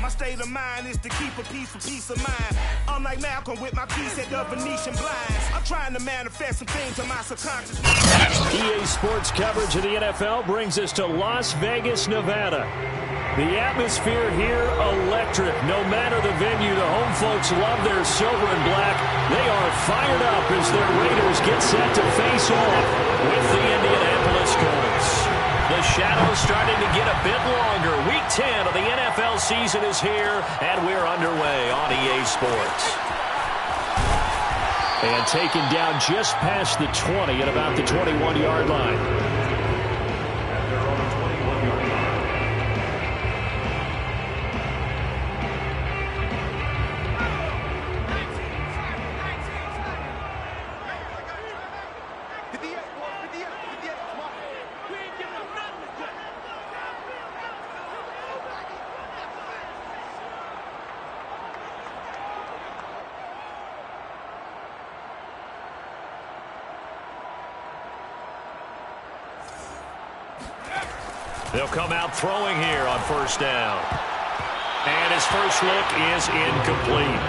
My state of mind is to keep a peace of mind. I'm like Malcolm with my piece at the Venetian blinds. I'm trying to manifest some things in my subconscious mind. EA Sports coverage of the NFL brings us to Las Vegas, Nevada. The atmosphere here, electric. No matter the venue, the home folks love their silver and black. They are fired up as their Raiders get set to face off with the Indianapolis Colts. The shadow's starting to get a bit longer. Week 10 of the NFL season is here, and we're underway on EA Sports. And taken down just past the 20 at about the 21-yard line. They'll come out throwing here on first down. And his first look is incomplete.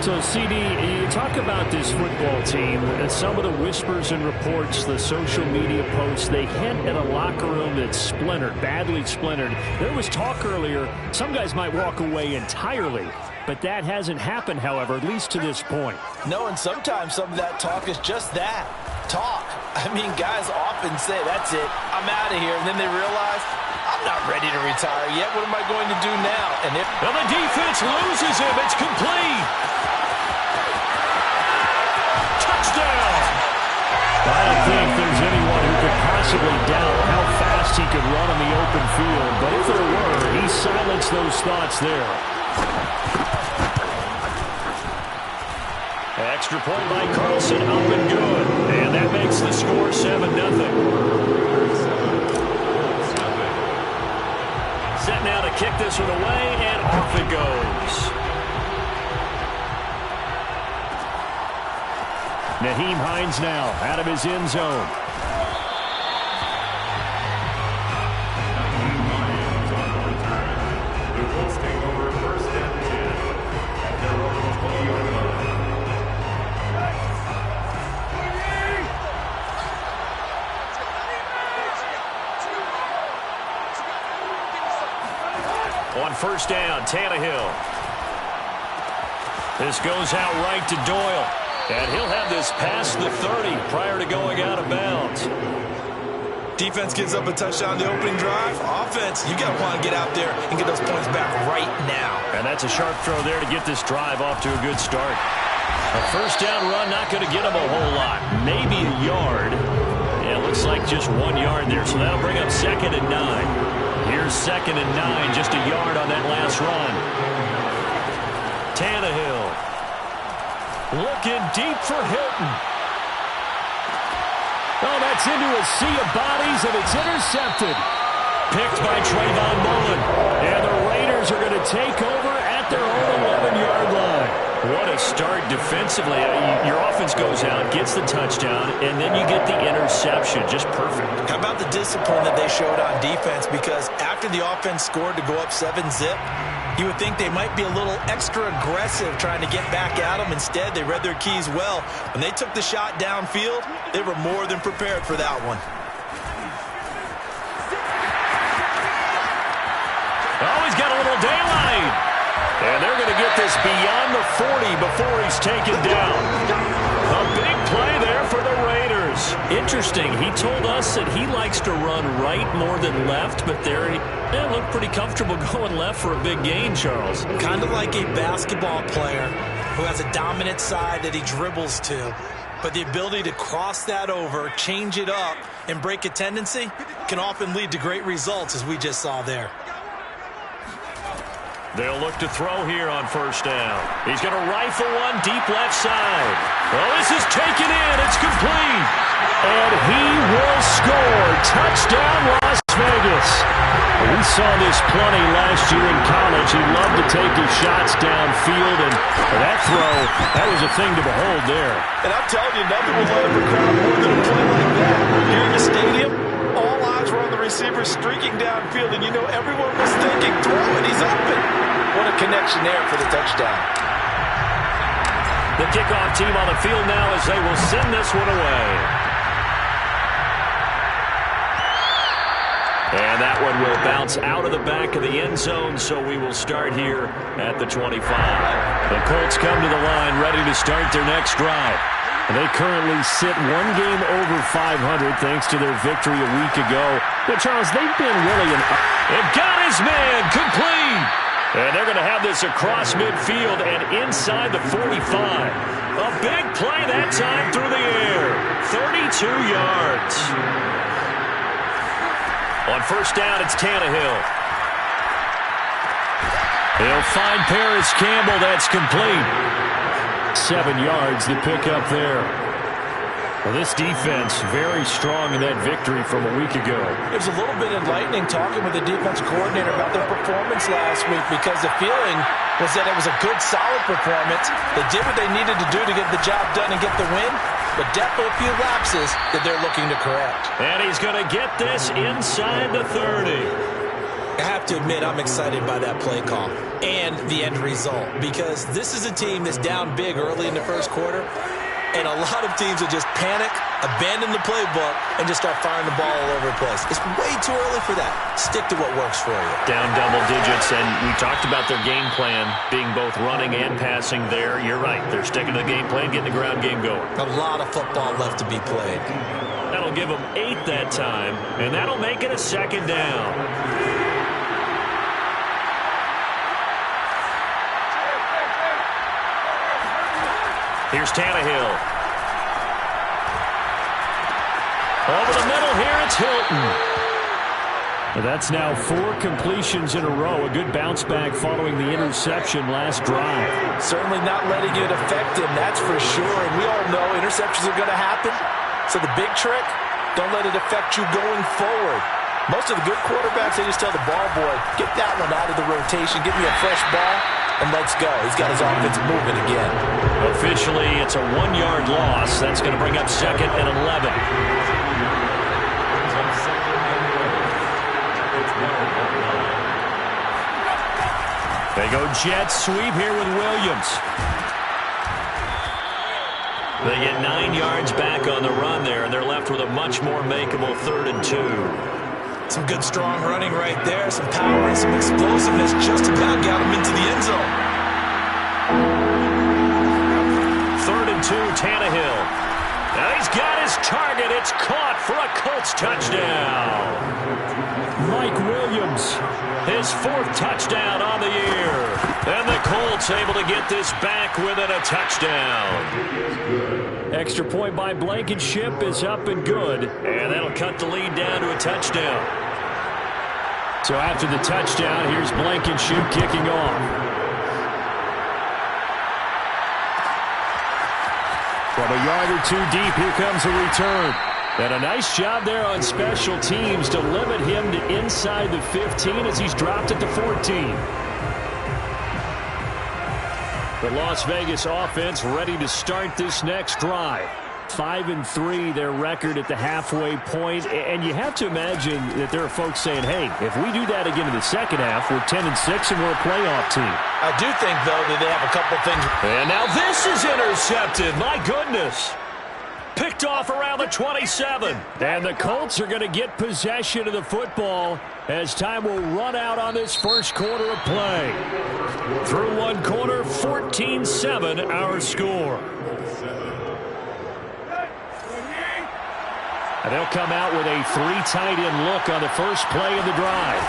So, CD, you talk about this football team, and some of the whispers and reports, the social media posts, they hint at a locker room that's splintered, badly splintered. There was talk earlier, some guys might walk away entirely, but that hasn't happened, however, at least to this point. No, and sometimes some of that talk is just that, talk. I mean, guys often say, that's it, I'm out of here, and then they realize, I'm not ready to retire yet. What am I going to do now? And the defense loses him. It's complete. Touchdown. I don't think there's anyone who could possibly doubt how fast he could run on the open field, but if there were, he silenced those thoughts there. Extra point by Carlson, up and good. And that makes the score 7-0. Set now to kick this one away, and off it goes. Nyheim Hines now out of his end zone. On first down, Tannehill. This goes out right to Doyle. And he'll have this past the 30 prior to going out of bounds. Defense gives up a touchdown the opening drive. Offense, you got to want to get out there and get those points back right now. And that's a sharp throw there to get this drive off to a good start. A first down run, not going to get him a whole lot. Maybe a yard. Yeah, it looks like just 1 yard there. So that'll bring up 2nd and 9. Here's 2nd and 9, just a yard on that last run. Tannehill looking deep for Hilton. Oh, that's into a sea of bodies, and it's intercepted. Picked by Trayvon Mullen. And the Raiders are going to take over at their own 11-yard line. What a start defensively. Your offense goes out, gets the touchdown, and then you get the interception. Just perfect. How about the discipline that they showed on defense? Because after the offense scored to go up 7-zip, you would think they might be a little extra aggressive trying to get back at them. Instead, they read their keys well. When they took the shot downfield, they were more than prepared for that one. Oh, he's got a little daylight. And they're going to get this beyond the 40 before he's taken down. A big play there for the Raiders. Interesting. He told us that he likes to run right more than left, but there he looked pretty comfortable going left for a big gain, Charles. Kind of like a basketball player who has a dominant side that he dribbles to. But the ability to cross that over, change it up, and break a tendency can often lead to great results, as we just saw there. They'll look to throw here on first down. He's going to rifle one deep left side. Well, this is taken in. It's complete. And he will score. Touchdown, Las Vegas. We saw this plenty last year in college. He loved to take his shots downfield, and that throw, that was a thing to behold there. And I'm telling you, nothing will let a crowd more than a play like that. Here in the stadium, all eyes were on the receiver streaking downfield, and you know everyone was thinking, throw it, he's open. What a connection there for the touchdown. The kickoff team on the field now as they will send this one away. And that one will bounce out of the back of the end zone, so we will start here at the 25. The Colts come to the line ready to start their next drive. They currently sit one game over 500 thanks to their victory a week ago. But, Charles, they've been really It got his man complete. And they're going to have this across midfield and inside the 45. A big play that time through the air. 32 yards. On first down, it's Tannehill. He'll find Paris Campbell. That's complete. 7 yards, the pickup there. Well, this defense very strong in that victory from a week ago. It was a little bit enlightening talking with the defense coordinator about their performance last week because the feeling was that it was a good, solid performance. They did what they needed to do to get the job done and get the win, but definitely a few lapses that they're looking to correct. And he's going to get this inside the 30. I have to admit, I'm excited by that play call and the end result because this is a team that's down big early in the first quarter, and a lot of teams will just panic, abandon the playbook, and just start firing the ball all over the place. It's way too early for that. Stick to what works for you. Down double digits, and we talked about their game plan being both running and passing there. You're right. They're sticking to the game plan, getting the ground game going. A lot of football left to be played. That'll give them 8 that time, and that'll make it a second down. Here's Tannehill. Over the middle here, it's Hilton. That's now 4 completions in a row. A good bounce back following the interception last drive. Certainly not letting it affect him, that's for sure. And we all know interceptions are going to happen. So the big trick, don't let it affect you going forward. Most of the good quarterbacks, they just tell the ball boy, get that one out of the rotation, give me a fresh ball, and let's go. He's got his offense moving again. Officially, it's a 1-yard loss. That's going to bring up 2nd and 11. They go jet sweep here with Williams. They get 9 yards back on the run there, and they're left with a much more makeable 3rd and 2. Some good, strong running right there. Some power and some explosiveness just about got him into the end zone. 3rd and 2, Tannehill. Now he's got his target. It's caught for a Colts touchdown. Mike Williams, his 4th touchdown on the year. And the Colts able to get this back within a touchdown. Extra point by Blankenship is up and good. And that'll cut the lead down to a touchdown. So after the touchdown, here's Blankenship kicking off. From a yard or 2 deep, here comes a return. And a nice job there on special teams to limit him to inside the 15 as he's dropped at the 14. The Las Vegas offense ready to start this next drive. 5-3, their record at the halfway point. And you have to imagine that there are folks saying, hey, if we do that again in the second half, we're 10-6 and we're a playoff team. I do think, though, that they have a couple things. And now this is intercepted. My goodness. Picked off around the 27. And the Colts are going to get possession of the football as time will run out on this first quarter of play. Through one quarter, 14-7 our score. And they'll come out with a 3 tight end look on the first play of the drive.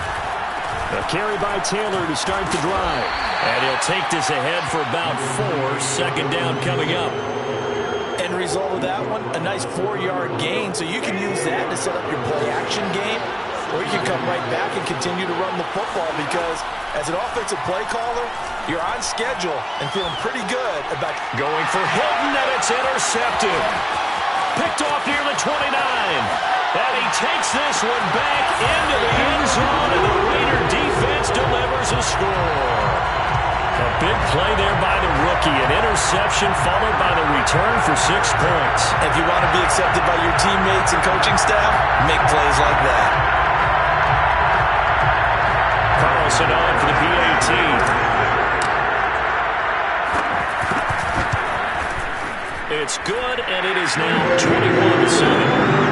A carry by Taylor to start the drive. And he'll take this ahead for about 4. Second down coming up. End result of that one, a nice 4-yard gain. So you can use that to set up your play-action game, or you can come right back and continue to run the football because as an offensive play caller, you're on schedule and feeling pretty good about going for Hilton, and it's intercepted. Picked off near the 29. And he takes this one back into the end zone, and the Raider defense delivers a score. A big play there by the rookie. An interception followed by the return for 6 points. If you want to be accepted by your teammates and coaching staff, make plays like that. Carlson on for the PAT. good, and it is now 21-7.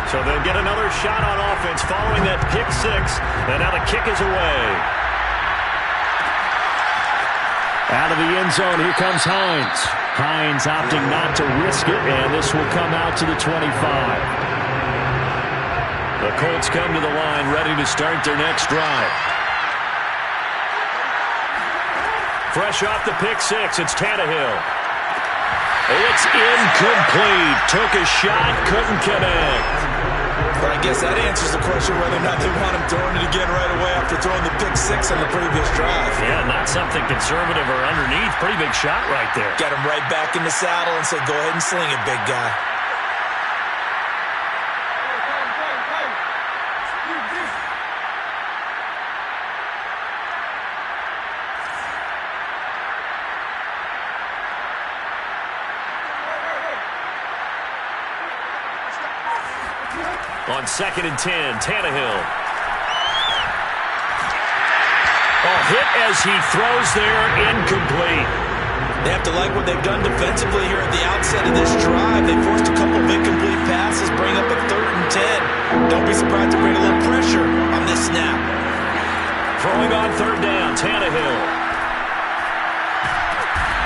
So they'll get another shot on offense following that pick six. And now the kick is away. Out of the end zone, here comes Hines. Hines opting not to risk it, and this will come out to the 25. The Colts come to the line ready to start their next drive. Fresh off the pick six, it's Tannehill. It's incomplete. Took a shot, couldn't connect. But I guess that answers the question whether or not they want him throwing it again right away after throwing the pick six on the previous drive. Yeah, not something conservative or underneath. Pretty big shot right there. Get him right back in the saddle and say, go ahead and sling it, big guy. On 2nd and 10, Tannehill. Hit as he throws there, incomplete. They have to like what they've done defensively here at the outset of this drive. They forced a couple of incomplete passes, bring up a 3rd and 10. Don't be surprised to bring a little pressure on this snap. Throwing on 3rd down, Tannehill.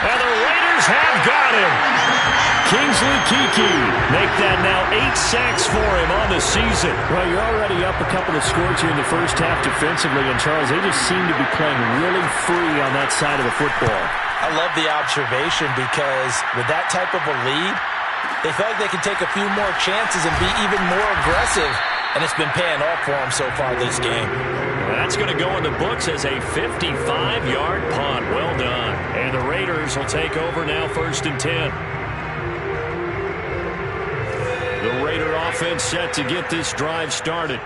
And the Raiders have got him. Kingsley Keke make that now 8 sacks for him on the season. Well, you're already up a couple of scores here in the first half defensively, and Charles, they just seem to be playing really free on that side of the football. I love the observation because with that type of a lead, they feel like they can take a few more chances and be even more aggressive, and it's been paying off for them so far this game. That's going to go in the books as a 55-yard punt. Well done. And the Raiders will take over now 1st and 10. The Raider offense set to get this drive started.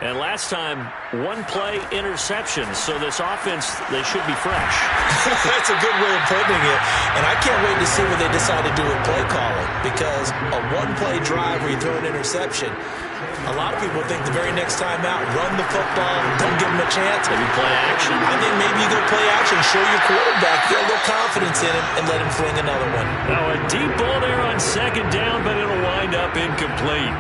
And last time, 1-play interception. So this offense, they should be fresh. That's a good way of putting it. And I can't wait to see what they decide to do with play calling. Because a 1-play drive where you throw an interception, a lot of people think the very next time out, run the football, don't give them a chance. Maybe play action. I think maybe you go play action, show your quarterback, get a little confidence in him, and let him fling another one. Now a deep ball there on 2nd down, but it'll wind up incomplete.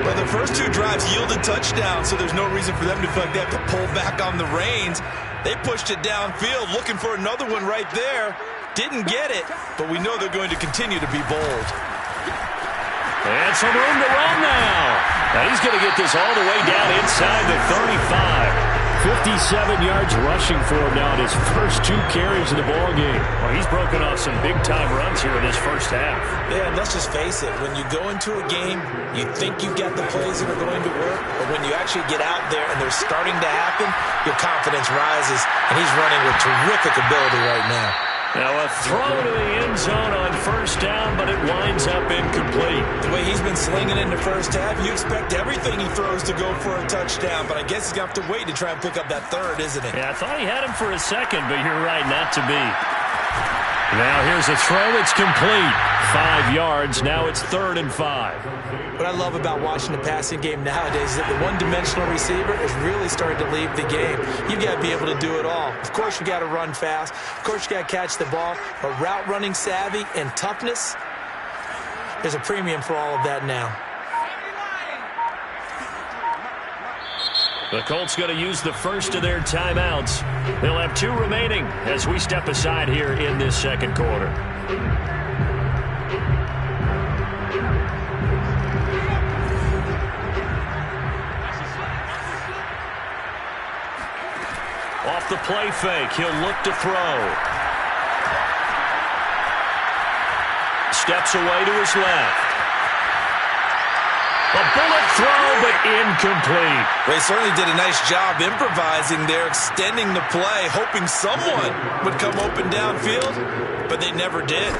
Well, the first 2 drives yielded touchdowns, so there's no reason for them to feel like they have to pull back on the reins. They pushed it downfield, looking for another one right there. Didn't get it, but we know they're going to continue to be bold. And some room to run now. Now he's going to get this all the way down inside the 35. 57 yards rushing for him now in his first 2 carries of the ballgame. Well, he's broken off some big-time runs here in this first half. Yeah, and let's just face it. When you go into a game, you think you've got the plays that are going to work, but when you actually get out there and they're starting to happen, your confidence rises, and he's running with terrific ability right now. Now a throw to the end zone on 1st down, but it winds up incomplete. The way he's been slinging in the first half, you expect everything he throws to go for a touchdown, but I guess he's going to have to wait to try and pick up that 3rd, isn't it? Yeah, I thought he had him for a second, but you're right, not to be. Now here's a throw. It's complete. 5 yards. Now it's 3rd and 5. What I love about watching the passing game nowadays is that the one-dimensional receiver is really starting to leave the game. You've got to be able to do it all. Of course, you got to run fast. Of course, you got to catch the ball. But route running savvy and toughness, there's a premium for all of that now. The Colts going to use the first of their timeouts. They'll have 2 remaining as we step aside here in this 2nd quarter. Off the play fake, he'll look to throw. Steps away to his left. A bullet throw, but incomplete. Well, he certainly did a nice job improvising there, extending the play, hoping someone would come open downfield, but they never did.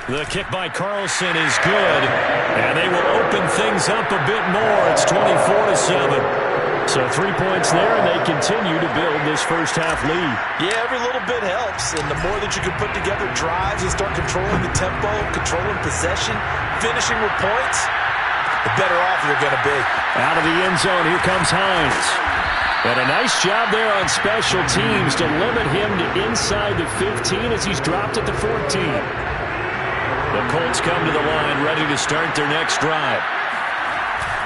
The kick by Carlson is good, and they will open things up a bit more. It's 24-7. So 3 points there, and they continue to build this first half lead. Yeah, every little bit helps, and the more that you can put together drives and start controlling the tempo, controlling possession, finishing with points, the better off you're going to be. Out of the end zone, here comes Hines. And a nice job there on special teams to limit him to inside the 15 as he's dropped at the 14. The Colts come to the line ready to start their next drive.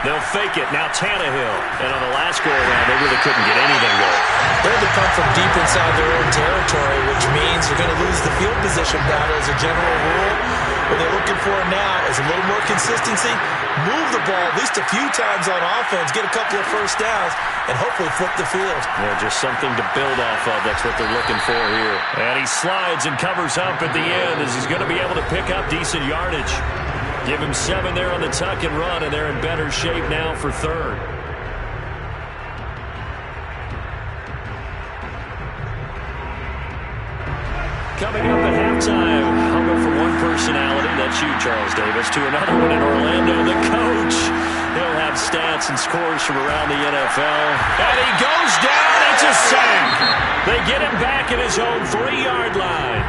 They'll fake it. Now Tannehill. And on the last go-around, they really couldn't get anything going. They had to come from deep inside their own territory, which means they're going to lose the field position battle as a general rule. What they're looking for now is a little more consistency, move the ball at least a few times on offense, get a couple of first downs, and hopefully flip the field. Yeah, just something to build off of. That's what they're looking for here. And he slides and covers up at the end as he's going to be able to pick up decent yardage. Give him 7 there on the tuck and run, and they're in better shape now for third. Coming up at halftime, I'll go from one personality, that's you, Charles Davis, to another one in Orlando, the coach. He'll have stats and scores from around the NFL. And he goes down, it's a sack. They get him back at his own 3-yard line.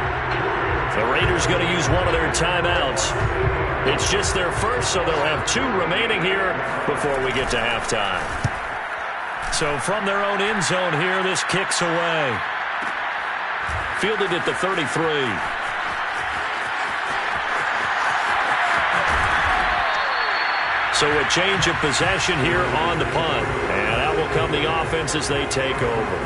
The Raiders going to use one of their timeouts. It's just their first, so they'll have 2 remaining here before we get to halftime. So from their own end zone here, this kicks away. Fielded at the 33. So a change of possession here on the punt. And out will come the offense as they take over.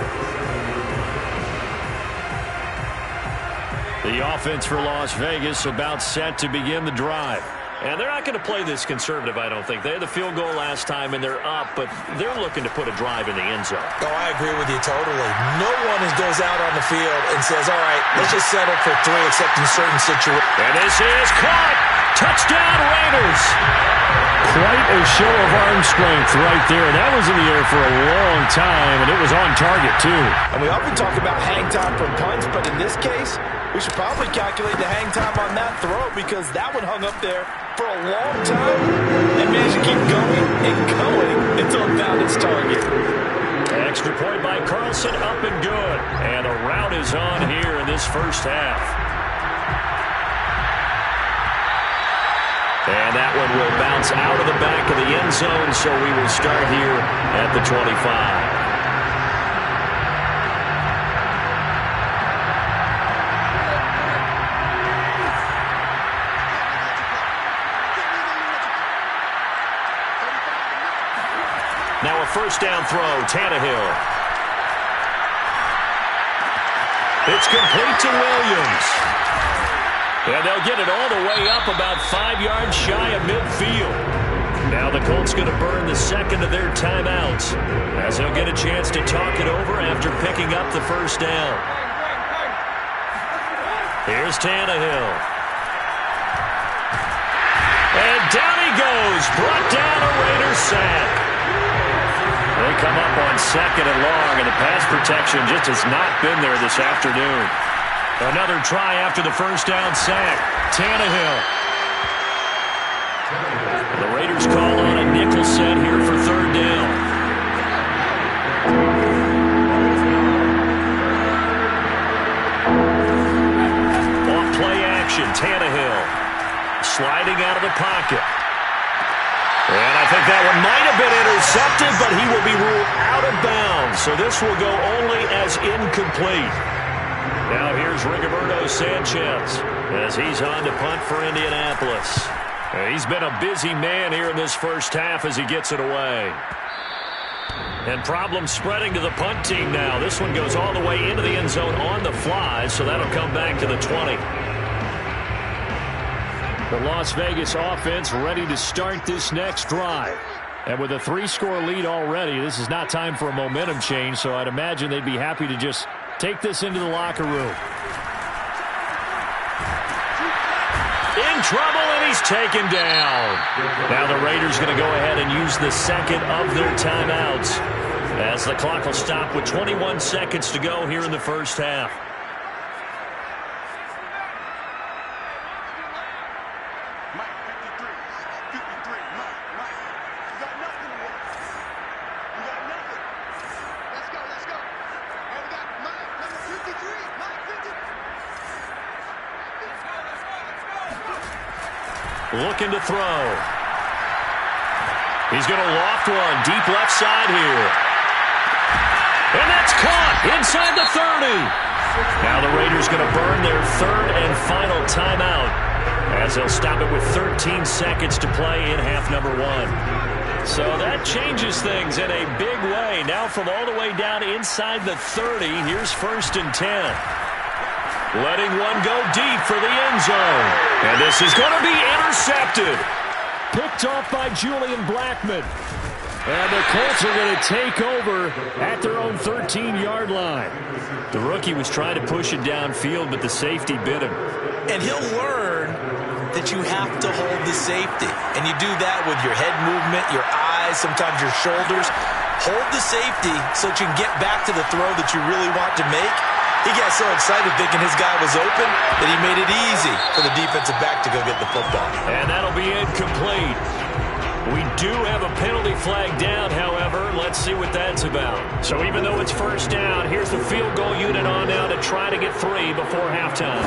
The offense for Las Vegas about set to begin the drive. And they're not going to play this conservative, I don't think. They had the field goal last time, and they're up, but they're looking to put a drive in the end zone. Oh, I agree with you totally. No one goes out on the field and says, all right, let's just settle for 3 except in certain situations. And this is caught. Touchdown, Raiders. Quite a show of arm strength right there. That was in the air for a long time, and it was on target, too. And we often talk about hang time for punts, but in this case, we should probably calculate the hang time on that throw because that one hung up there for a long time and managed to keep going and going until it found its target. Extra point by Carlson, up and good. And the route is on here in this first half. And that one will bounce out of the back of the end zone, so we will start here at the 25. Now a first down throw, Tannehill. It's complete to Williams. And they'll get it all the way up about 5 yards shy of midfield. Now the Colts going to burn the second of their timeouts as they'll get a chance to talk it over after picking up the first down. Here's Tannehill. And down he goes. Brought down a Raiders sack. They come up on 2nd and long, and the pass protection just has not been there this afternoon. Another try after the first down sack. Tannehill. The Raiders call on a nickel set here for 3rd down. On play action, Tannehill sliding out of the pocket. And I think that one might have been intercepted, but he will be ruled out of bounds. So this will go only as incomplete. Now here's Rigoberto Sanchez as he's on to punt for Indianapolis. He's been a busy man here in this first half as he gets it away. And problems spreading to the punt team now. This one goes all the way into the end zone on the fly, so that'll come back to the 20. The Las Vegas offense ready to start this next drive. And with a 3-score lead already, this is not time for a momentum change, so I'd imagine they'd be happy to just take this into the locker room. In trouble, and he's taken down. Now the Raiders going to go ahead and use the second of their timeouts as the clock will stop with 21 seconds to go here in the first half. looking to throw. He's going to loft one deep left side here. And that's caught inside the 30. Now the Raiders going to burn their third and final timeout as they'll stop it with 13 seconds to play in half number 1. So that changes things in a big way. Now from all the way down inside the 30, here's 1st and 10. Letting one go deep for the end zone. And this is going to be intercepted. Picked off by Julian Blackmon. And the Colts are going to take over at their own 13-yard line. The rookie was trying to push it downfield, but the safety bit him. And he'll learn that you have to hold the safety. And you do that with your head movement, your eyes, sometimes your shoulders. Hold the safety so that you can get back to the throw that you really want to make. He got so excited thinking his guy was open that he made it easy for the defensive back to go get the football. And that'll be incomplete. We do have a penalty flag down, however. Let's see what that's about. So even though it's first down, here's the field goal unit on now to try to get 3 before halftime.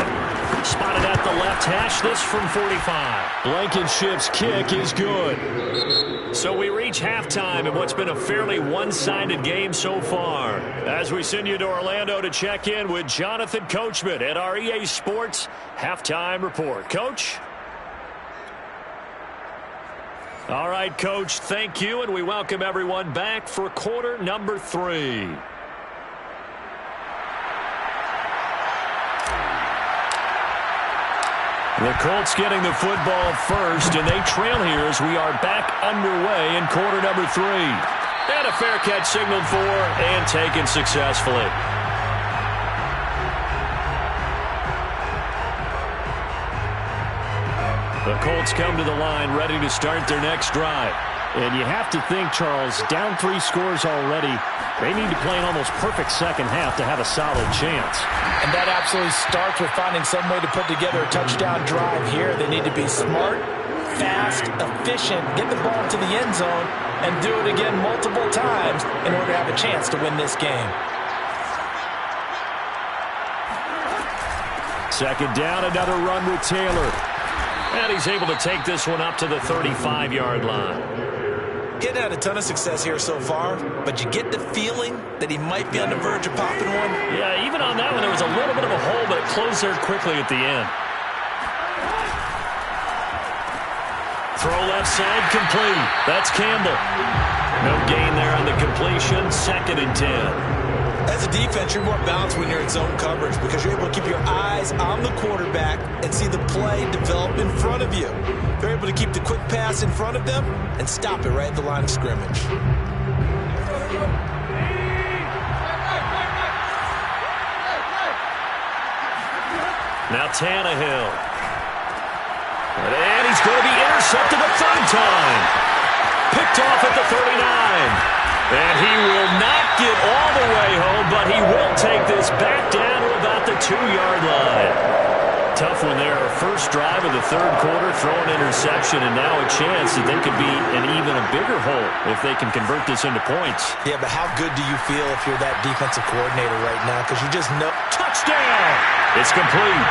Spotted at the left hash, this from 45. Blankenship's kick is good. So we reach halftime in what's been a fairly one-sided game so far. As we send you to Orlando to check in with Jonathan Coachman at our EA Sports Halftime Report. Coach? All right, Coach, thank you, and we welcome everyone back for quarter number 3. The Colts getting the football first, and they trail here as we are back underway in quarter number 3. And a fair catch signaled for and taken successfully. The Colts come to the line ready to start their next drive. And you have to think, Charles, down 3 scores already. They need to play an almost perfect second half to have a solid chance. And that absolutely starts with finding some way to put together a touchdown drive here. They need to be smart, fast, efficient, get the ball to the end zone, and do it again multiple times in order to have a chance to win this game. Second down, another run with Taylor. And he's able to take this one up to the 35-yard line. He hadn't had a ton of success here so far, but you get the feeling that he might be on the verge of popping one. Yeah, even on that one, there was a little bit of a hole, but it closed there quickly at the end. Throw left side, complete. That's Campbell. No gain there on the completion. 2nd and 10. As a defense, you're more balanced when you're in zone coverage because you're able to keep your eyes on the quarterback and see the play develop in front of you. They're able to keep the quick pass in front of them and stop it right at the line of scrimmage. Now Tannehill. And he's going to be intercepted a 3rd time. Picked off at the 39. And he will not get all the way home, but he will take this back down to about the 2-yard line. Tough one there. First drive of the 3rd quarter, throw an interception, and now a chance that they could be in even a bigger hole if they can convert this into points. Yeah, but how good do you feel if you're that defensive coordinator right now? Because you just know. Touchdown! It's complete.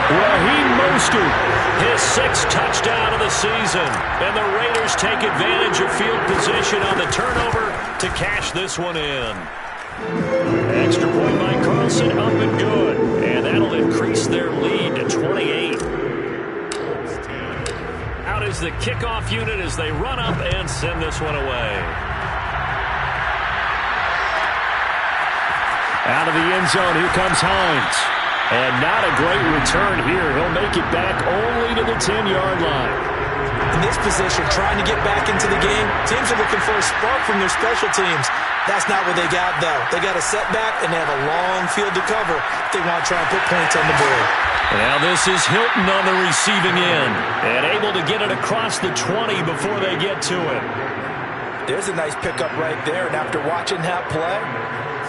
Raheem Mostert, his 6th touchdown of the season. And the Raiders take advantage of field position on the turnover to cash this one in. Extra point by Carlson, up and good. And that'll increase their lead to 28. Out is the kickoff unit as they run up and send this one away. Out of the end zone, here comes Hines. And not a great return here. He'll make it back only to the 10-yard line. In this position, trying to get back into the game, teams are looking for a spark from their special teams. That's not what they got, though. They got a setback, and they have a long field to cover if they want to try and put points on the board. Now this is Hilton on the receiving end, and able to get it across the 20 before they get to it. There's a nice pickup right there, and after watching that play,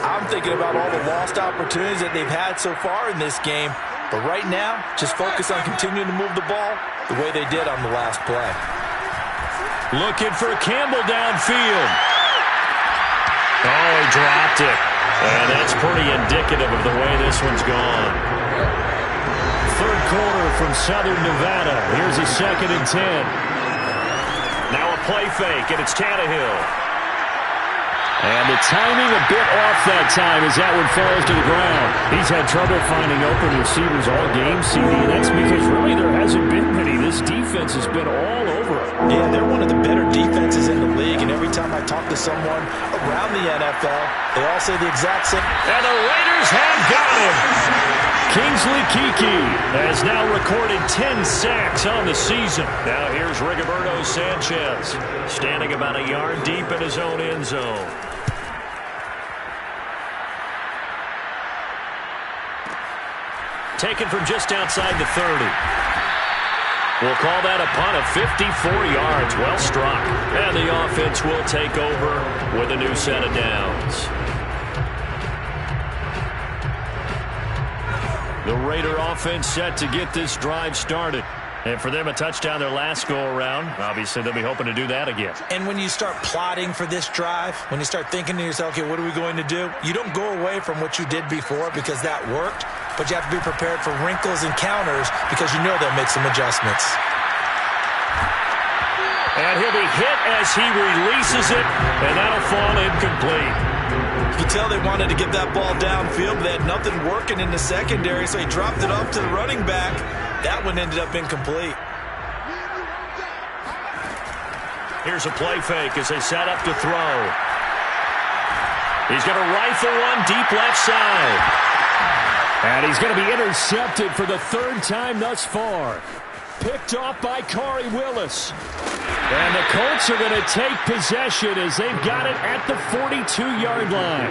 I'm thinking about all the lost opportunities that they've had so far in this game. But right now, just focus on continuing to move the ball the way they did on the last play. Looking for Campbell downfield. Oh, he dropped it. And that's pretty indicative of the way this one's gone. 3rd quarter, from Southern Nevada. Here's a 2nd and 10. Now a play fake, and it's Tannehill. And the timing a bit off that time as that one falls to the ground. He's had trouble finding open receivers all game, CD, and that's because really there hasn't been many. This defense has been all over him. Yeah, they're one of the better defenses in the league, and every time I talk to someone around the NFL, they all say the exact same. And the Raiders have got him. Kingsley Keke has now recorded 10 sacks on the season. Now here's Rigoberto Sanchez, standing about a yard deep in his own end zone. Taken from just outside the 30. We'll call that a punt of 54 yards. Well struck. And the offense will take over with a new set of downs. The Raider offense set to get this drive started. And for them, a touchdown their last go-around. Obviously, they'll be hoping to do that again. And when you start plotting for this drive, when you start thinking to yourself, okay, what are we going to do? You don't go away from what you did before because that worked, but you have to be prepared for wrinkles and counters because you know they'll make some adjustments. And he'll be hit as he releases it, and that'll fall incomplete. You can tell they wanted to get that ball downfield, but they had nothing working in the secondary, so he dropped it off to the running back. That one ended up incomplete. Here's a play fake as they set up to throw. He's going to rifle one deep left side. And he's going to be intercepted for the 3rd time thus far. Picked off by Corey Willis. And the Colts are going to take possession as they've got it at the 42-yard line.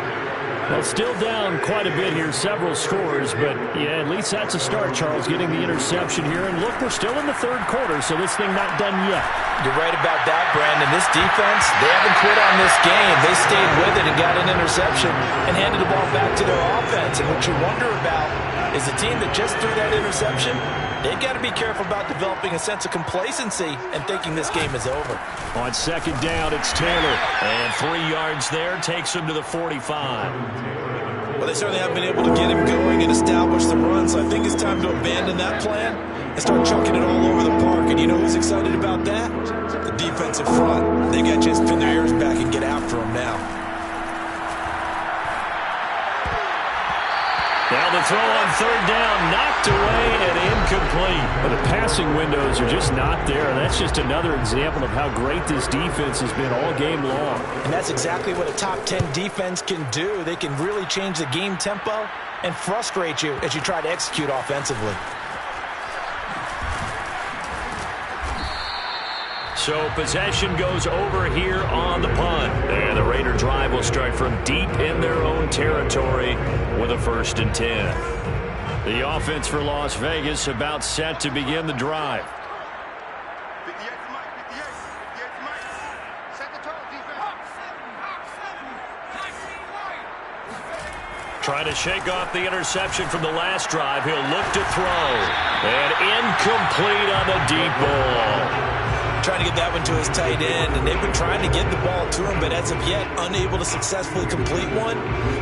Well, still down quite a bit here, several scores, but yeah, at least that's a start, Charles, getting the interception here. And look, we're still in the 3rd quarter, so this thing not done yet. You're right about that, Brandon. This defense, they haven't quit on this game. They stayed with it and got an interception and handed the ball back to their offense. And what you wonder about is the team that just threw that interception, they've got to be careful about developing a sense of complacency and thinking this game is over. On 2nd down, it's Taylor. And 3 yards there takes him to the 45. Well, they certainly haven't been able to get him going and establish the run, so I think it's time to abandon that plan and start chucking it all over the park. And you know who's excited about that? The defensive front. They got a chance to pin their ears back and get after him now. Now the throw on 3rd down, knocked away and incomplete. Well, the passing windows are just not there, and that's just another example of how great this defense has been all game long. And that's exactly what a top 10 defense can do. They can really change the game tempo and frustrate you as you try to execute offensively. So possession goes over here on the punt. And the Raider drive will start from deep in their own territory with a 1st and 10. The offense for Las Vegas about set to begin the drive. Trying to shake off the interception from the last drive. He'll look to throw. And incomplete on the deep ball. Trying to get that one to his tight end, and they've been trying to get the ball to him, but as of yet, unable to successfully complete one.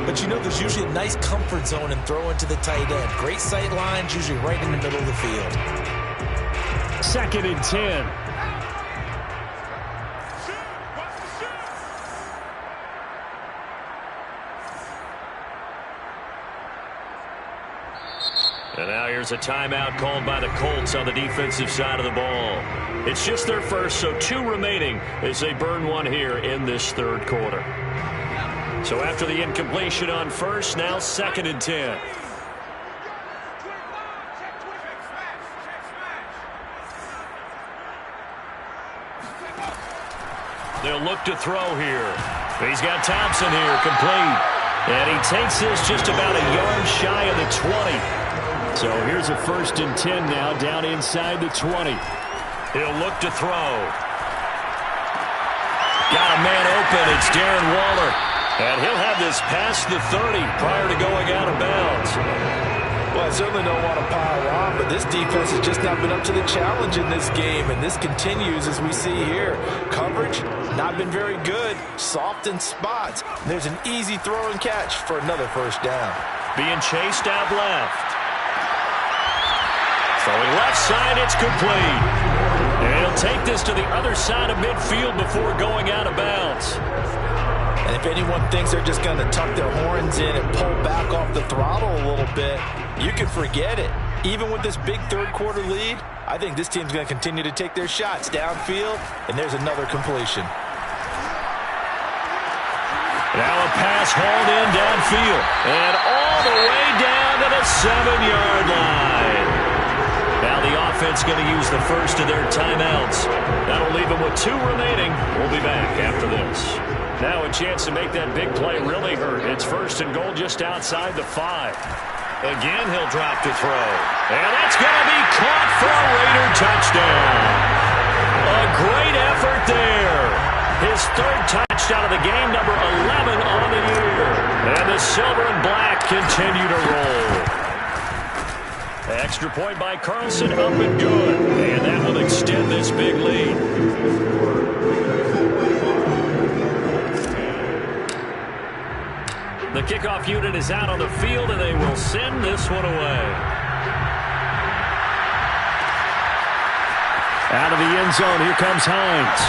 But you know there's usually a nice comfort zone in throwing to the tight end. Great sight lines, usually right in the middle of the field. 2nd and 10. And now here's a timeout called by the Colts on the defensive side of the ball. It's just their first, so 2 remaining as they burn one here in this 3rd quarter. So after the incompletion on 1st, now 2nd and 10. They'll look to throw here. He's got Thompson here, complete. And he takes this just about a yard shy of the 20. So here's a 1st and 10 now, down inside the 20. He'll look to throw. Got a man open. It's Darren Waller. And he'll have this past the 30 prior to going out of bounds. Well, I certainly don't want to pile on, but this defense has just not been up to the challenge in this game, and this continues as we see here. Coverage, not been very good. Soft in spots. There's an easy throw and catch for another 1st down. Being chased out left. Throwing left side, it's complete. And he'll take this to the other side of midfield before going out of bounds. And if anyone thinks they're just going to tuck their horns in and pull back off the throttle a little bit, you can forget it. Even with this big third-quarter lead, I think this team's going to continue to take their shots downfield, and there's another completion. Now a pass hauled in downfield, and all the way down to the 7-yard line. Now the offense going to use the first of their timeouts. That'll leave them with 2 remaining. We'll be back after this. Now a chance to make that big play really hurt. It's 1st and goal just outside the 5. Again, he'll drop to throw. And that's going to be caught for a Raider touchdown. A great effort there. His 3rd touchdown of the game, number 11 on the year. And the silver and black continue to roll. Extra point by Carlson, up and good. And that will extend this big lead. The kickoff unit is out on the field, and they will send this one away. Out of the end zone, here comes Hines.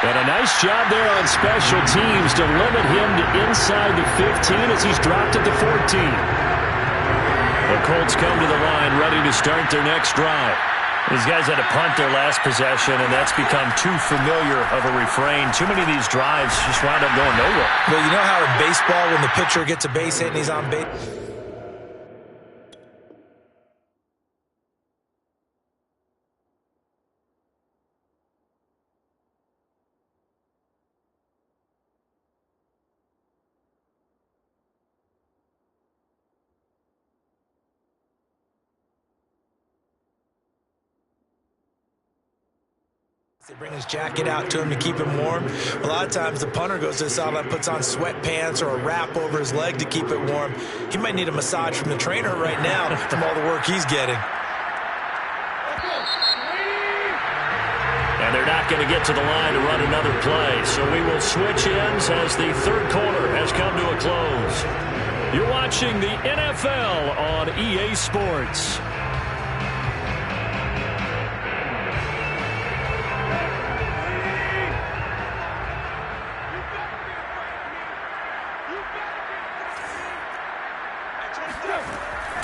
And a nice job there on special teams to limit him to inside the 15 as he's dropped at the 14. The Colts come to the line ready to start their next drive. These guys had to punt their last possession, and that's become too familiar of a refrain. Too many of these drives just wound up going nowhere. Well, you know how in baseball when the pitcher gets a base hit and he's on base? They bring his jacket out to him to keep him warm. A lot of times the punter goes to the sideline, puts on sweatpants or a wrap over his leg to keep it warm. He might need a massage from the trainer right now from all the work he's getting. And they're not going to get to the line to run another play, so we will switch ends as the 3rd quarter has come to a close. You're watching the NFL on EA Sports.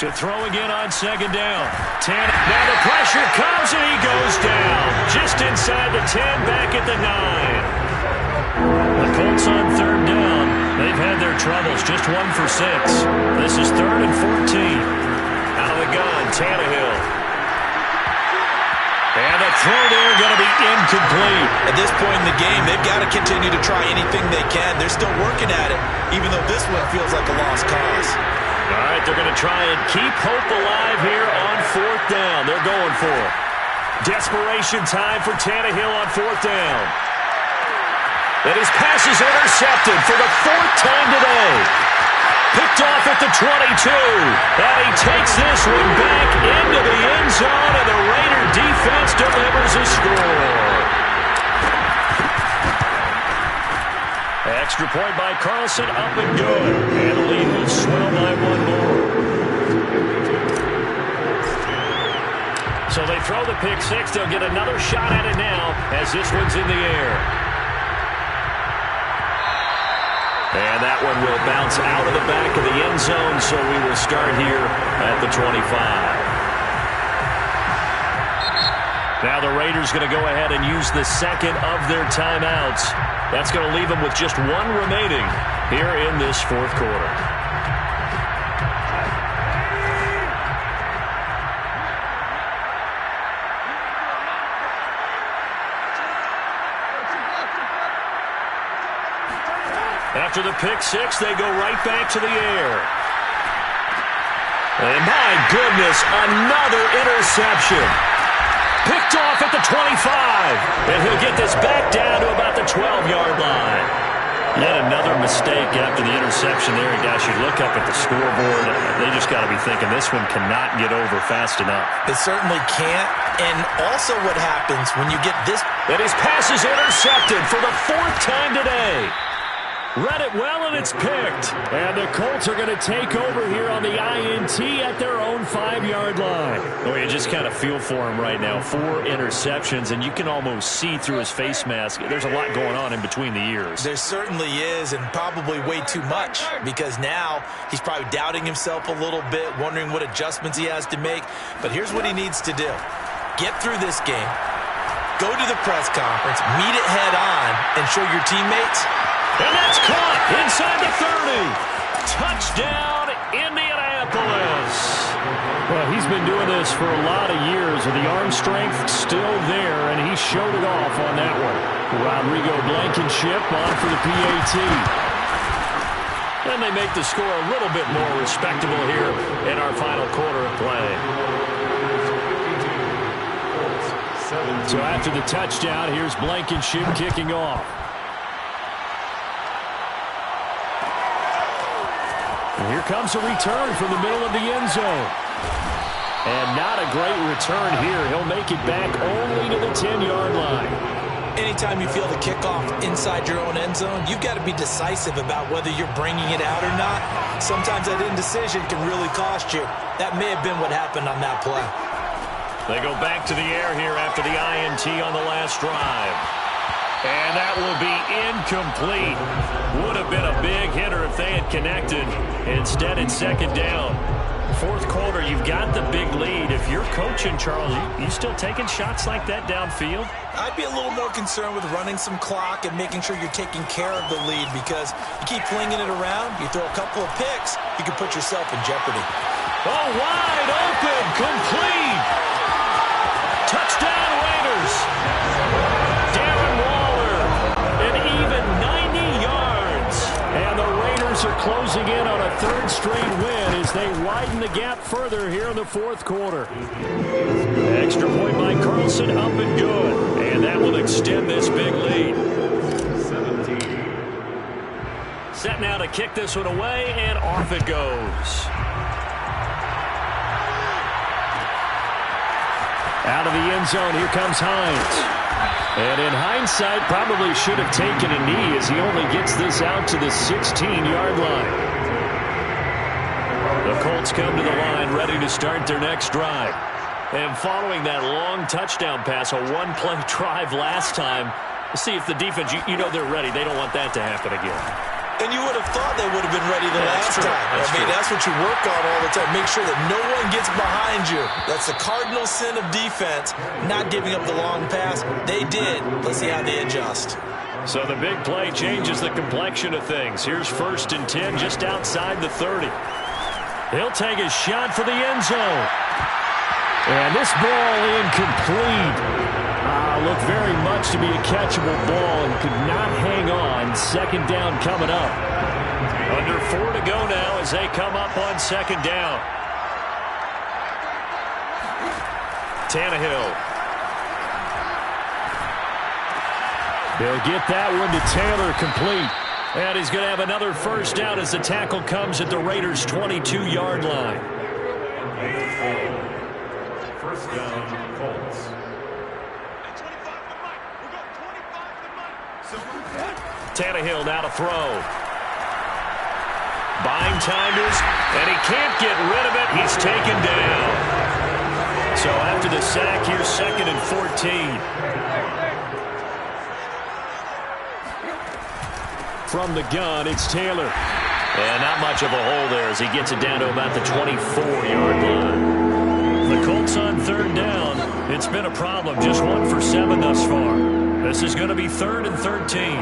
To throw again on 2nd down. 10. Now the pressure comes and he goes down. Just inside the 10, back at the 9. The Colts on 3rd down. They've had their troubles. Just 1 for 6. This is 3rd and 14. Out of the gun, Tannehill. And the throw there going to be incomplete. At this point in the game, they've got to continue to try anything they can. They're still working at it, even though this one feels like a lost cause. All right, they're going to try and keep hope alive here on 4th down. They're going for it. Desperation time for Tannehill on 4th down. And his pass is intercepted for the 4th time today. Picked off at the 22. And he takes this one back into the end zone, and the Raider defense delivers a score. Extra point by Carlson, up and good. And the lead will swell by 1 more. So they throw the pick 6. They'll get another shot at it now as this one's in the air. And that one will bounce out of the back of the end zone, so we will start here at the 25. Now the Raiders going to go ahead and use the 2nd of their timeouts. That's going to leave them with just 1 remaining here in this 4th quarter. After the pick 6, they go right back to the air. And my goodness, another interception. Picked off at the 25. And he'll get this back down to about the 12-yard line. Yet another mistake after the interception there. And gosh, you look up at the scoreboard, they just got to be thinking this one cannot get over fast enough. It certainly can't. And also what happens when you get this. And his pass is intercepted for the 4th time today. Read it well, and it's picked. And the Colts are going to take over here on the INT at their own 5-yard line. Well, you just kind of feel for him right now. 4 interceptions, and you can almost see through his face mask. There's a lot going on in between the ears. There certainly is, and probably way too much, because now he's probably doubting himself a little bit, wondering what adjustments he has to make. But here's what he needs to do. Get through this game, go to the press conference, meet it head on, and show your teammates. And that's caught inside the 30. Touchdown, Indianapolis. Well, he's been doing this for a lot of years, and the arm strength still there, and he showed it off on that one. Rodrigo Blankenship on for the PAT. And they make the score a little bit more respectable here in our final quarter of play. So after the touchdown, here's Blankenship kicking off. And here comes a return from the middle of the end zone. And not a great return here. He'll make it back only to the 10-yard line. Anytime you feel the kickoff inside your own end zone, you've got to be decisive about whether you're bringing it out or not. Sometimes that indecision can really cost you. That may have been what happened on that play. They go back to the air here after the INT on the last drive. And that will be incomplete. Would have been a big hitter if they had connected. Instead, it's second down. Fourth quarter, you've got the big lead. If you're coaching, Charles, you still taking shots like that downfield? I'd be a little more concerned with running some clock and making sure you're taking care of the lead, because you keep flinging it around, you throw a couple of picks, you can put yourself in jeopardy. Oh, wide open, complete. Touchdown, Raiders. Darren Waller, an even 90 yards. And the Raiders are closing in on a third straight win as they widen the gap further here in the fourth quarter. Extra point by Carlson, up and good. And that will extend this big lead. 17. Set now to kick this one away, and off it goes. Out of the end zone, here comes Hines. And in hindsight, probably should have taken a knee as he only gets this out to the 16-yard line. The Colts come to the line ready to start their next drive. And following that long touchdown pass, a one-play drive last time, we'll see if the defense, you know they're ready. They don't want that to happen again. And you would have thought they would have been ready the last time. That's what you work on all the time. Make sure that no one gets behind you. That's the cardinal sin of defense, not giving up the long pass. They did. Let's see how they adjust. So the big play changes the complexion of things. Here's 1st and 10 just outside the 30. He'll take a shot for the end zone. And this ball incomplete. Looked very much to be a catchable ball and could not hang on. Second down coming up. Under 4 to go now as they come up on second down. Tannehill. They'll get that one to Taylor, complete. And he's going to have another first down as the tackle comes at the Raiders' 22-yard line. First down, Colts. Tannehill now to throw. Buying time and he can't get rid of it. He's taken down. So after the sack, here's 2nd and 14. From the gun, it's Taylor. And not much of a hole there as he gets it down to about the 24-yard line. The Colts on third down. It's been a problem. Just 1 for 7 thus far. This is going to be 3rd and 13.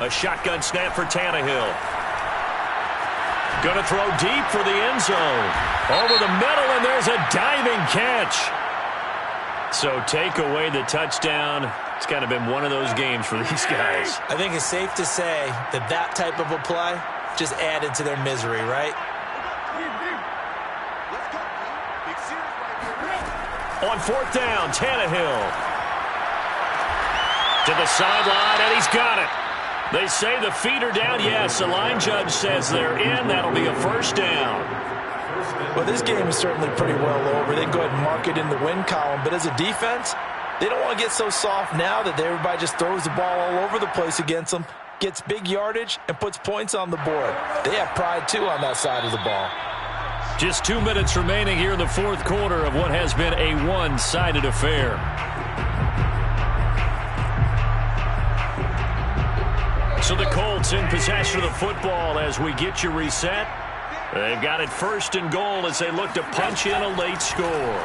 A shotgun snap for Tannehill. Going to throw deep for the end zone. Over the middle, and there's a diving catch. So take away the touchdown. It's kind of been one of those games for these guys. I think it's safe to say that that type of a play just added to their misery, right? On 4th down, Tannehill. To the sideline, and he's got it. They say the feet are down. Yes, the line judge says they're in. That'll be a first down. Well, this game is certainly pretty well over. They can go ahead and mark it in the win column. But as a defense, They don't want to get so soft now that everybody just throws the ball all over the place against them, gets big yardage, and puts points on the board. They have pride, too, on that side of the ball. Just 2 minutes remaining here in the fourth quarter of what has been a one-sided affair. So the Colts in possession of the football as we get you reset. They've got it first and goal as they look to punch in a late score.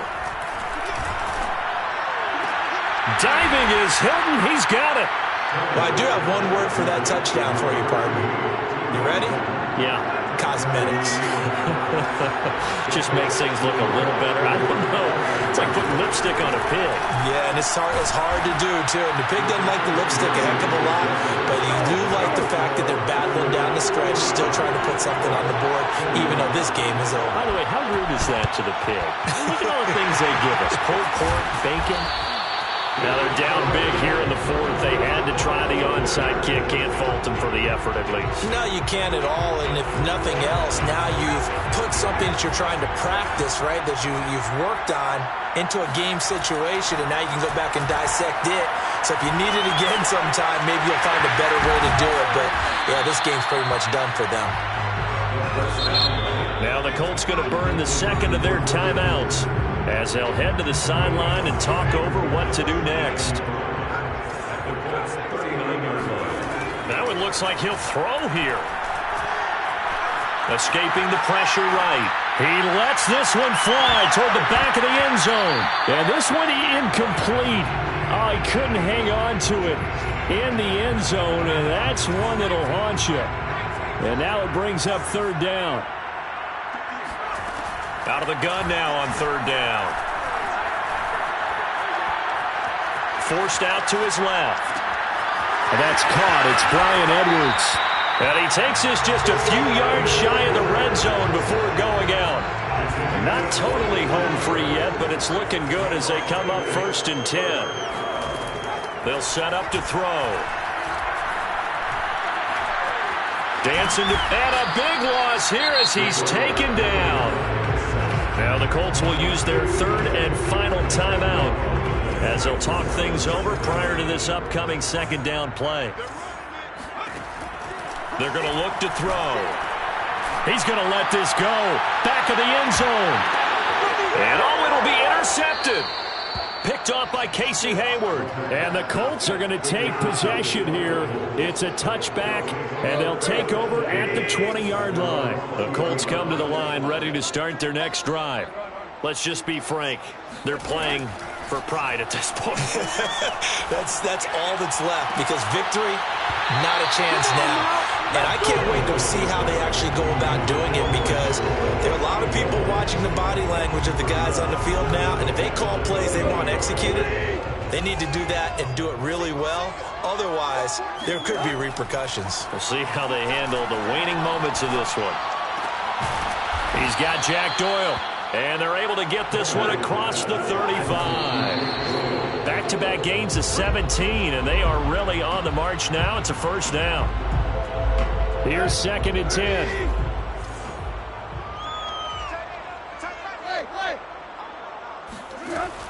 Diving is Hilton. He's got it. Well, I do have one word for that touchdown for you, partner. You ready? Yeah. Cosmetics. Just makes things look a little better. I don't know. It's like putting lipstick on a pig. Yeah, and it's hard to do, too. And the pig doesn't like the lipstick a heck of a lot, but you do like the fact that they're battling down the stretch, still trying to put something on the board, even though this game is over. By the way, how rude is that to the pig? Look at all the things they give us. Pulled pork, bacon. Now they're down big here in the fourth. They had to try the onside kick. Can't fault them for the effort at least. No, you can't at all. And if nothing else, now you've put something that you're trying to practice, right, that you've worked on into a game situation, and now you can go back and dissect it. So if you need it again sometime, maybe you'll find a better way to do it. But, yeah, this game's pretty much done for them. Now the Colts going to burn the second of their timeouts as they'll head to the sideline and talk over what to do next. Now it looks like he'll throw here. Escaping the pressure right. He lets this one fly toward the back of the end zone. And this one incomplete. Oh, he couldn't hang on to it in the end zone, and that's one that'll haunt you. And now it brings up third down. Out of the gun now on third down. Forced out to his left. And that's caught. It's Brian Edwards. And he takes this just a few yards shy of the red zone before going out. Not totally home free yet, but it's looking good as they come up first and 10. They'll set up to throw. Dancing and a big loss here as he's taken down. Now the Colts will use their third and final timeout as they'll talk things over prior to this upcoming second down play. They're going to look to throw. He's going to let this go. Back of the end zone. And oh, it'll be intercepted. Picked off by Casey Hayward. And the Colts are going to take possession here. It's a touchback, and they'll take over at the 20-yard line. The Colts come to the line ready to start their next drive. Let's just be frank. They're playing for pride at this point. That's all that's left, because victory, not a chance now. And I can't wait to see how they actually go about doing it, because there are a lot of people watching the body language of the guys on the field now, and if they call plays they want executed, they need to do that and do it really well. Otherwise, there could be repercussions. We'll see how they handle the waning moments of this one. He's got Jack Doyle, and they're able to get this one across the 35. Back-to-back gains of 17, and they are really on the march now. It's a first down. Here's second and 10.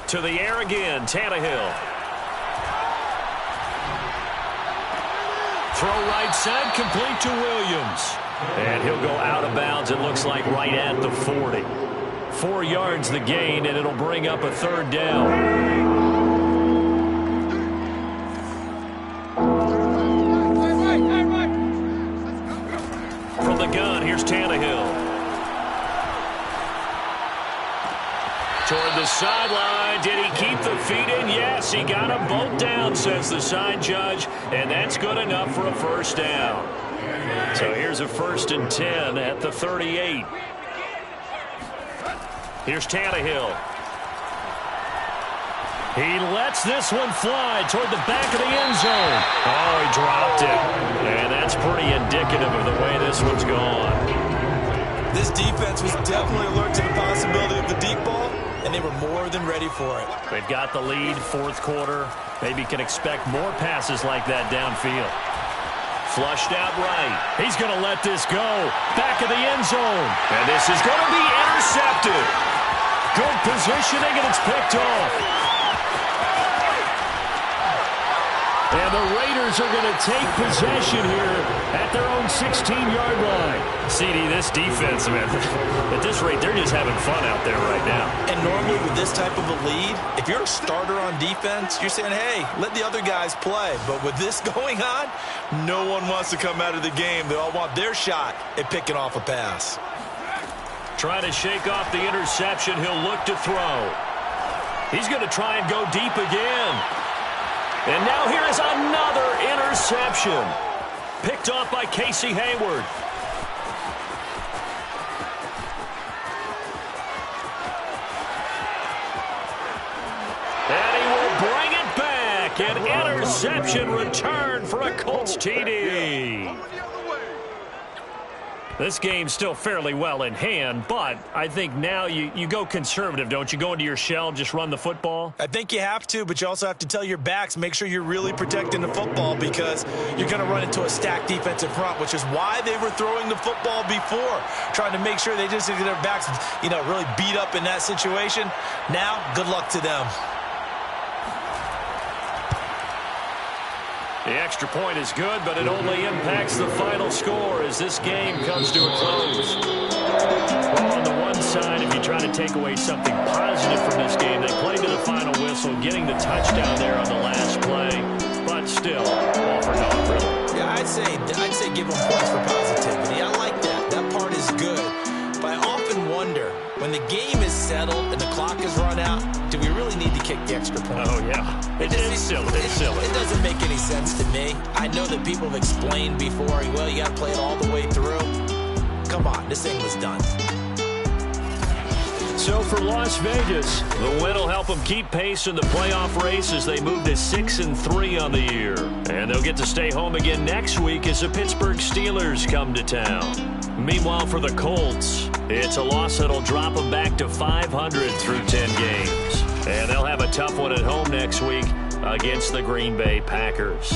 To the air again, Tannehill. Throw right side, complete to Williams. And he'll go out of bounds, it looks like, right at the 40. 4 yards the gain, and it'll bring up a third down. From the gun, here's Tannehill. Toward the sideline. Did he keep the feet in? Yes, he got them both down, says the side judge. And that's good enough for a first down. So here's a first and 10 at the 38. Here's Tannehill. He lets this one fly toward the back of the end zone. Oh, he dropped it. And that's pretty indicative of the way this one's gone. This defense was definitely alert to the possibility of the deep ball, and they were more than ready for it. They've got the lead, fourth quarter. Maybe can expect more passes like that downfield. Flushed out right. He's going to let this go. Back of the end zone. And this is going to be intercepted. Good positioning, and it's picked off. And the Raiders are going to take possession here at their own 16-yard line. CD, this defense, man, at this rate, they're just having fun out there right now. And normally with this type of a lead, if you're a starter on defense, you're saying, hey, let the other guys play. But with this going on, no one wants to come out of the game. They all want their shot at picking off a pass. Trying to shake off the interception. He'll look to throw. He's going to try and go deep again. And now here is another interception. Picked off by Casey Hayward. And he will bring it back. An interception return for a Colts TD. This game's still fairly well in hand, but I think now you go conservative, don't you? Go into your shell, just run the football? I think you have to, but you also have to tell your backs, make sure you're really protecting the football because you're going to run into a stacked defensive front, which is why they were throwing the football before, trying to make sure they just get their backs, really beat up in that situation. Now, good luck to them. The extra point is good, but it only impacts the final score as this game comes to a close. Well, on the one side, if you try to take away something positive from this game, they played to the final whistle, getting the touchdown there on the last play, but still, all for naught, really. Yeah, I'd say give them points for positivity. I like that. That part is good. But I often wonder, when the game is settled and the clock is run out, do we really need to kick the extra point? Oh, yeah. It's silly. It doesn't make any sense to me. I know that people have explained before, well, you got to play it all the way through. Come on, this thing was done. So for Las Vegas, the win will help them keep pace in the playoff race as they move to 6-3 on the year. And they'll get to stay home again next week as the Pittsburgh Steelers come to town. Meanwhile, for the Colts, it's a loss that'll drop them back to 500 through 10 games. And they'll have a tough one at home next week against the Green Bay Packers.